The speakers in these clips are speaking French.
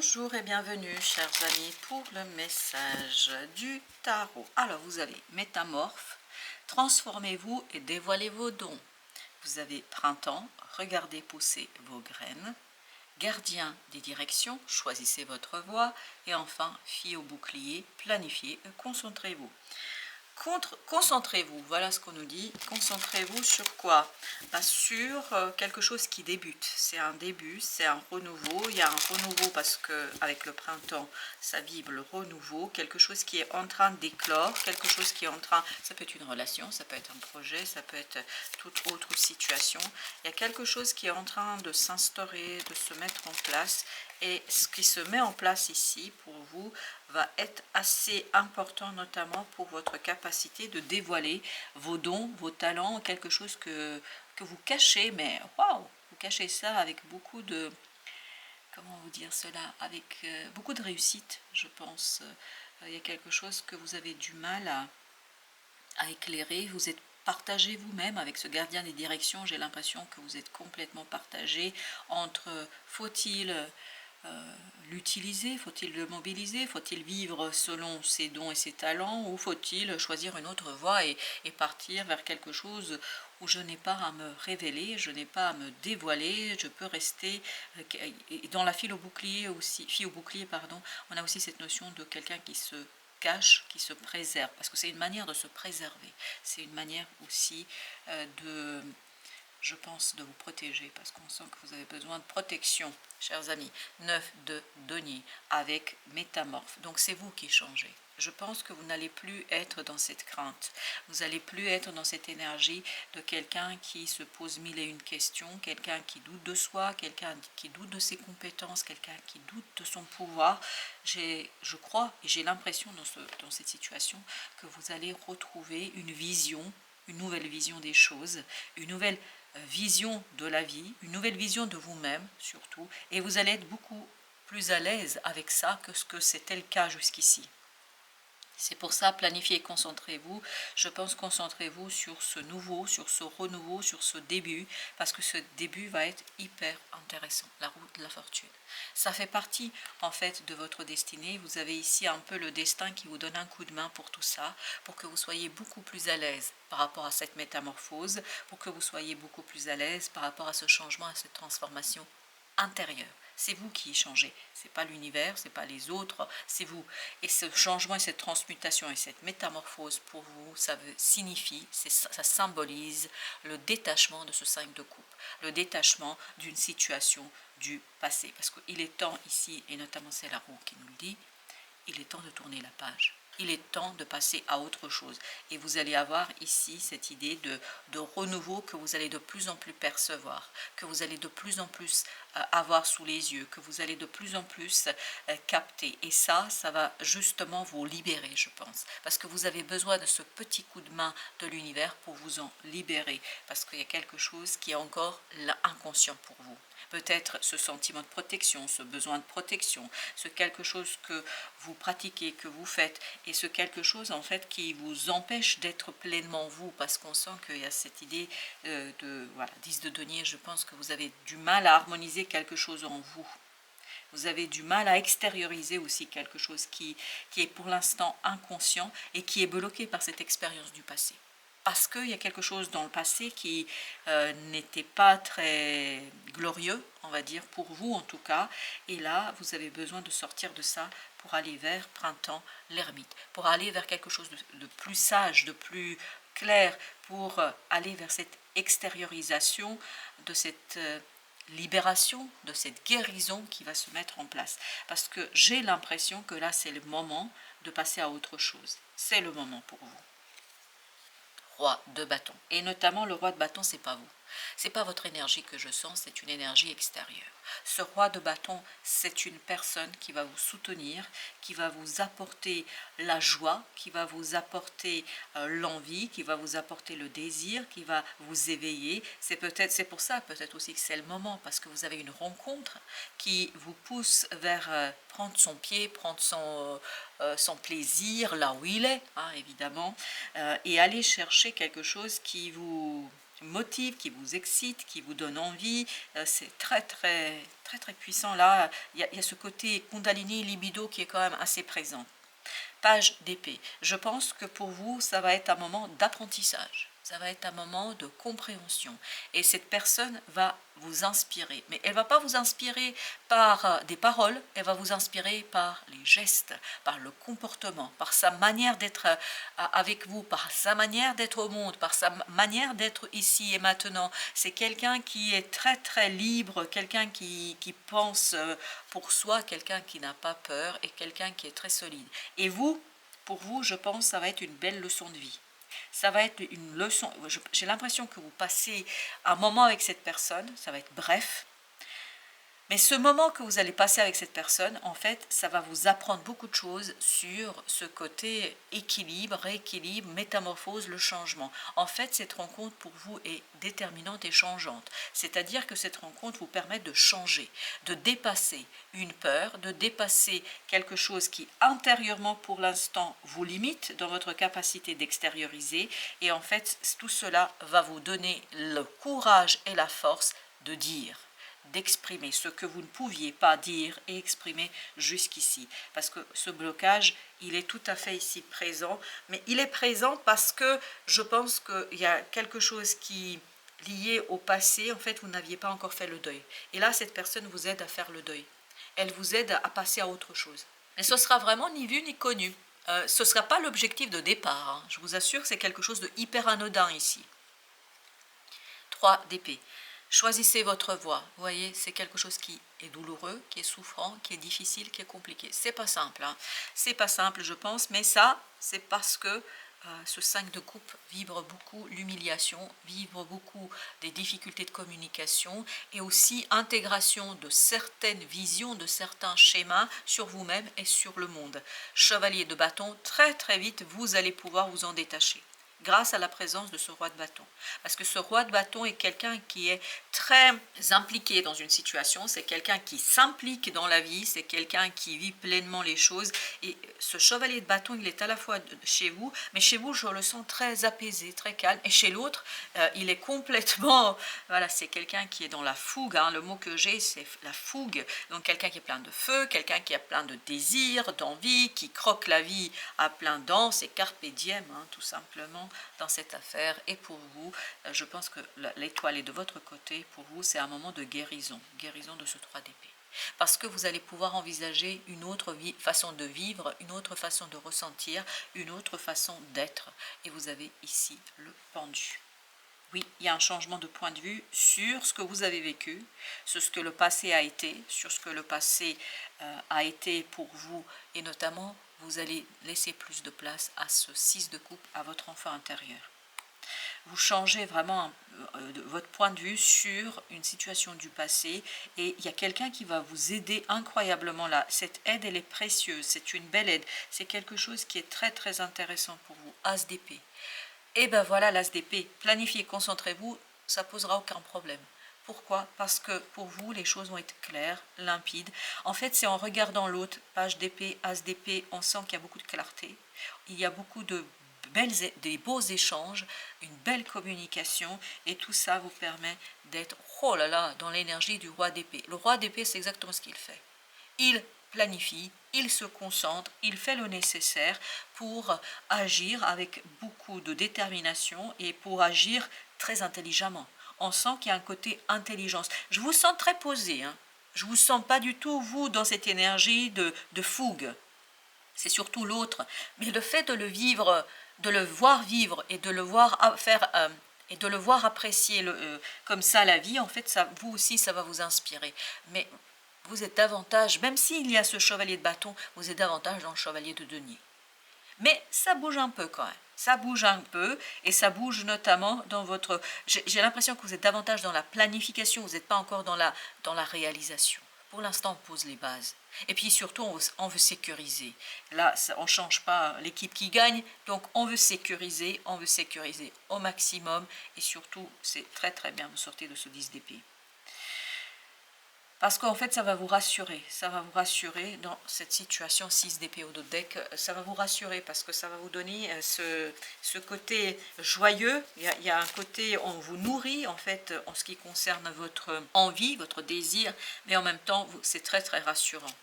Bonjour et bienvenue, chers amis, pour le message du tarot. Alors, vous avez métamorphe, transformez-vous et dévoilez vos dons. Vous avez printemps, regardez pousser vos graines. Gardien des directions, choisissez votre voie. Et enfin, fille au bouclier, planifiez, concentrez-vous. Concentrez-vous, voilà ce qu'on nous dit. Concentrez-vous sur quoi? Sur quelque chose qui débute. C'est un début, c'est un renouveau. Il y a un renouveau parce que avec le printemps, ça vibre le renouveau. Quelque chose qui est en train d'éclore, quelque chose qui est en train... Ça peut être une relation, ça peut être un projet, ça peut être toute autre situation. Il y a quelque chose qui est en train de s'instaurer, de se mettre en place. Et ce qui se met en place ici pour vous va être assez important, notamment pour votre capacité de dévoiler vos dons, vos talents, quelque chose que vous cachez, mais waouh, vous cachez ça avec beaucoup de, comment vous dire cela, avec beaucoup de réussite, je pense. Il y a quelque chose que vous avez du mal à éclairer, vous êtes partagé vous-même avec ce gardien des directions, j'ai l'impression que vous êtes complètement partagé entre faut-il l'utiliser, faut-il le mobiliser, faut-il vivre selon ses dons et ses talents, ou faut-il choisir une autre voie et partir vers quelque chose où je n'ai pas à me révéler, je n'ai pas à me dévoiler, je peux rester. Et dans la fille au bouclier aussi, pardon, on a aussi cette notion de quelqu'un qui se cache, qui se préserve, parce que c'est une manière de se préserver, c'est une manière aussi de, je pense, de vous protéger, parce qu'on sent que vous avez besoin de protection, chers amis. 9 de denier avec métamorphe, donc c'est vous qui changez. Je pense que vous n'allez plus être dans cette crainte, vous n'allez plus être dans cette énergie de quelqu'un qui se pose mille et une questions, quelqu'un qui doute de soi, quelqu'un qui doute de ses compétences, quelqu'un qui doute de son pouvoir. Je crois et j'ai l'impression dans cette situation que vous allez retrouver une vision, une nouvelle vision des choses, une nouvelle vision de la vie, une nouvelle vision de vous-même surtout, et vous allez être beaucoup plus à l'aise avec ça que ce que c'était le cas jusqu'ici. C'est pour ça, planifiez, concentrez-vous. Je pense concentrez-vous sur ce nouveau, sur ce renouveau, sur ce début, parce que ce début va être hyper intéressant, la route de la fortune. Ça fait partie en fait de votre destinée. Vous avez ici un peu le destin qui vous donne un coup de main pour tout ça, pour que vous soyez beaucoup plus à l'aise par rapport à cette métamorphose, pour que vous soyez beaucoup plus à l'aise par rapport à ce changement, à cette transformation intérieure. C'est vous qui changez, c'est pas l'univers, c'est pas les autres, c'est vous. Et ce changement et cette transmutation et cette métamorphose pour vous, ça signifie, ça symbolise le détachement de ce 5 de coupe, le détachement d'une situation du passé. Parce qu'il est temps ici, et notamment c'est la roue qui nous le dit, il est temps de tourner la page. Il est temps de passer à autre chose. Et vous allez avoir ici cette idée de renouveau que vous allez de plus en plus percevoir, que vous allez de plus en plus avoir sous les yeux, que vous allez de plus en plus capter. Et ça va justement vous libérer, je pense. Parce que vous avez besoin de ce petit coup de main de l'univers pour vous en libérer. Parce qu'il y a quelque chose qui est encore inconscient pour vous. Peut-être ce sentiment de protection, ce besoin de protection, ce quelque chose que vous pratiquez, que vous faites, et ce quelque chose en fait qui vous empêche d'être pleinement vous, parce qu'on sent qu'il y a cette idée de, voilà, 10 de denier, je pense que vous avez du mal à harmoniser quelque chose en vous. Vous avez du mal à extérioriser aussi quelque chose qui est pour l'instant inconscient et qui est bloqué par cette expérience du passé. Parce qu'il y a quelque chose dans le passé qui n'était pas très glorieux, on va dire, pour vous en tout cas. Et là, vous avez besoin de sortir de ça pour aller vers printemps, l'ermite, pour aller vers quelque chose de plus sage, de plus clair, pour aller vers cette extériorisation de cette libération, de cette guérison qui va se mettre en place. Parce que j'ai l'impression que là, c'est le moment de passer à autre chose. C'est le moment pour vous. Roi de bâton. Et notamment le roi de bâton, c'est pas vous. C'est pas votre énergie que je sens, c'est une énergie extérieure. Ce roi de bâton, c'est une personne qui va vous soutenir, qui va vous apporter la joie, qui va vous apporter l'envie, qui va vous apporter le désir, qui va vous éveiller. C'est pour ça peut-être aussi que c'est le moment, parce que vous avez une rencontre qui vous pousse vers prendre son pied, prendre son plaisir là où il est, hein, évidemment, et aller chercher quelque chose qui vous motive, qui vous excite, qui vous donne envie. C'est très puissant là. Il y a ce côté Kundalini, libido qui est quand même assez présent. Page d'épée. Je pense que pour vous, ça va être un moment d'apprentissage. Ça va être un moment de compréhension. Et cette personne va vous inspirer. Mais elle ne va pas vous inspirer par des paroles, elle va vous inspirer par les gestes, par le comportement, par sa manière d'être avec vous, par sa manière d'être au monde, par sa manière d'être ici et maintenant. C'est quelqu'un qui est très libre, quelqu'un qui pense pour soi, quelqu'un qui n'a pas peur et quelqu'un qui est très solide. Et vous, pour vous, je pense, ça va être une belle leçon de vie. Ça va être une leçon, j'ai l'impression que vous passez un moment avec cette personne, ça va être bref, mais ce moment que vous allez passer avec cette personne, en fait, ça va vous apprendre beaucoup de choses sur ce côté équilibre, rééquilibre, métamorphose, le changement. En fait, cette rencontre pour vous est déterminante et changeante. C'est-à-dire que cette rencontre vous permet de changer, de dépasser une peur, de dépasser quelque chose qui intérieurement pour l'instant vous limite dans votre capacité d'extérioriser. Et en fait, tout cela va vous donner le courage et la force de dire, d'exprimer ce que vous ne pouviez pas dire et exprimer jusqu'ici. Parce que ce blocage, il est tout à fait ici présent, mais il est présent parce que je pense qu'il y a quelque chose qui est lié au passé, en fait, vous n'aviez pas encore fait le deuil. Et là, cette personne vous aide à faire le deuil. Elle vous aide à passer à autre chose. Mais ce sera vraiment ni vu ni connu. Ce ne sera pas l'objectif de départ. Hein. Je vous assure que c'est quelque chose de hyper anodin ici. 3 d'épée. Choisissez votre voie. Vous voyez, c'est quelque chose qui est douloureux, qui est souffrant, qui est difficile, qui est compliqué. C'est pas simple, hein. C'est pas simple, je pense, mais ça, c'est parce que ce 5 de coupe vibre beaucoup l'humiliation, vibre beaucoup des difficultés de communication et aussi intégration de certaines visions, de certains schémas sur vous-même et sur le monde. Chevalier de bâton, très vite, vous allez pouvoir vous en détacher grâce à la présence de ce roi de bâton. Parce que ce roi de bâton est quelqu'un qui est très impliqué dans une situation, c'est quelqu'un qui s'implique dans la vie, c'est quelqu'un qui vit pleinement les choses. Et ce chevalier de bâton, il est à la fois chez vous, mais chez vous, je le sens très apaisé, très calme. Et chez l'autre, il est complètement... Voilà, c'est quelqu'un qui est dans la fougue. Hein. Le mot que j'ai, c'est la fougue. Donc quelqu'un qui est plein de feu, quelqu'un qui a plein de désirs, d'envie, qui croque la vie à plein dents, c'est carpe diem, hein, tout simplement. Dans cette affaire. Et pour vous, je pense que l'étoile est de votre côté. Pour vous, c'est un moment de guérison de ce 3 d'épée. Parce que vous allez pouvoir envisager une autre façon de vivre, une autre façon de ressentir, une autre façon d'être. Et vous avez ici le pendu. Oui, il y a un changement de point de vue sur ce que vous avez vécu, sur ce que le passé a été, sur ce que le passé a été pour vous, et notamment, vous allez laisser plus de place à ce 6 de coupe, à votre enfant intérieur. Vous changez vraiment votre point de vue sur une situation du passé et il y a quelqu'un qui va vous aider incroyablement là. Cette aide, elle est précieuse, c'est une belle aide, c'est quelque chose qui est très intéressant pour vous. As d'épée. Et ben voilà l'as d'épée. Planifiez, concentrez-vous, ça posera aucun problème. Pourquoi? Parce que pour vous, les choses vont être claires, limpides. En fait, c'est en regardant l'autre, page d'épée, as d'épée, on sent qu'il y a beaucoup de clarté. Il y a beaucoup de des beaux échanges, une belle communication, et tout ça vous permet d'être, oh là là, dans l'énergie du roi d'épée. Le roi d'épée, c'est exactement ce qu'il fait. Il planifie, il se concentre, il fait le nécessaire pour agir avec beaucoup de détermination et pour agir très intelligemment. On sent qu'il y a un côté intelligence. Je vous sens très posé, hein. Je ne vous sens pas du tout, vous, dans cette énergie de fougue. C'est surtout l'autre. Mais le fait de le vivre, de le voir vivre et de le voir faire... et de le voir apprécier comme ça la vie, en fait, ça, vous aussi, ça va vous inspirer. Mais vous êtes davantage, même s'il y a ce chevalier de bâton, vous êtes davantage dans le chevalier de denier. Mais ça bouge un peu quand même. Ça bouge un peu et ça bouge notamment dans votre... J'ai l'impression que vous êtes davantage dans la planification, vous n'êtes pas encore dans la réalisation. Pour l'instant, on pose les bases. Et puis surtout, on veut sécuriser. Là, on ne change pas l'équipe qui gagne, donc on veut sécuriser au maximum. Et surtout, c'est très bien, vous sortez de ce 10 d'épée. Parce qu'en fait, ça va vous rassurer dans cette situation 6 d'épée au dos de deck, ça va vous rassurer parce que ça va vous donner ce côté joyeux, il y a un côté, on vous nourrit en fait en ce qui concerne votre envie, votre désir, mais en même temps, c'est très très rassurant.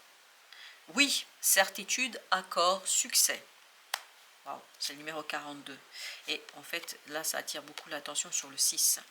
Oui, certitude, accord, succès. Wow, c'est le numéro 42. Et en fait, là, ça attire beaucoup l'attention sur le 6.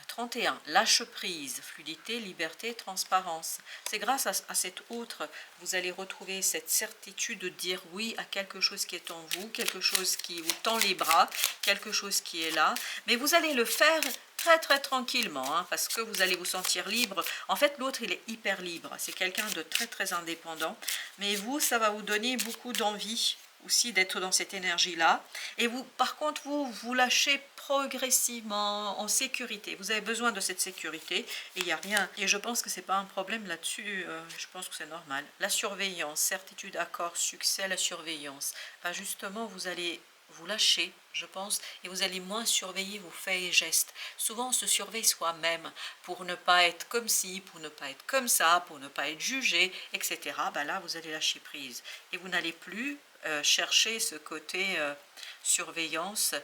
31, lâche prise, fluidité, liberté, transparence. C'est grâce à cette autre, vous allez retrouver cette certitude de dire oui à quelque chose qui est en vous, quelque chose qui vous tend les bras, quelque chose qui est là. Mais vous allez le faire très très tranquillement, hein, parce que vous allez vous sentir libre. En fait, l'autre, il est hyper libre. C'est quelqu'un de très très indépendant. Mais vous, ça va vous donner beaucoup d'envie aussi d'être dans cette énergie-là. Et vous, par contre, vous lâchez progressivement en sécurité. Vous avez besoin de cette sécurité et il n'y a rien. Et je pense que c'est pas un problème là-dessus. Je pense que c'est normal. La surveillance, certitude, accord, succès, la surveillance. Ben justement, vous allez vous lâcher, je pense, et vous allez moins surveiller vos faits et gestes. Souvent, on se surveille soi-même pour ne pas être comme ci, pour ne pas être comme ça, pour ne pas être jugé, etc. Ben là, vous allez lâcher prise. Et vous n'allez plus chercher ce côté surveillance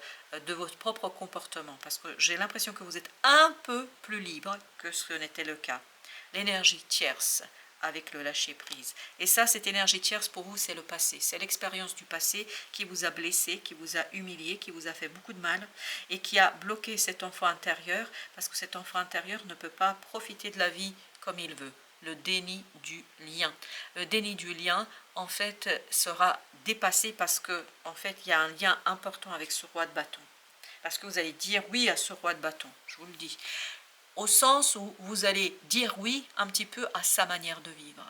de votre propre comportement, parce que j'ai l'impression que vous êtes un peu plus libre que ce n'était le cas. L'énergie tierce avec le lâcher prise. Et ça, cette énergie tierce pour vous, c'est le passé. C'est l'expérience du passé qui vous a blessé, qui vous a humilié, qui vous a fait beaucoup de mal et qui a bloqué cet enfant intérieur, parce que cet enfant intérieur ne peut pas profiter de la vie comme il veut. Le déni du lien. Le déni du lien, en fait, sera dépassé parce que, en fait, il y a un lien important avec ce roi de bâton. Parce que vous allez dire oui à ce roi de bâton, je vous le dis. Au sens où vous allez dire oui un petit peu à sa manière de vivre.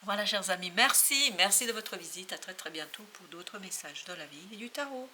Voilà, chers amis, merci de votre visite. À très très bientôt pour d'autres messages de la vie et du tarot.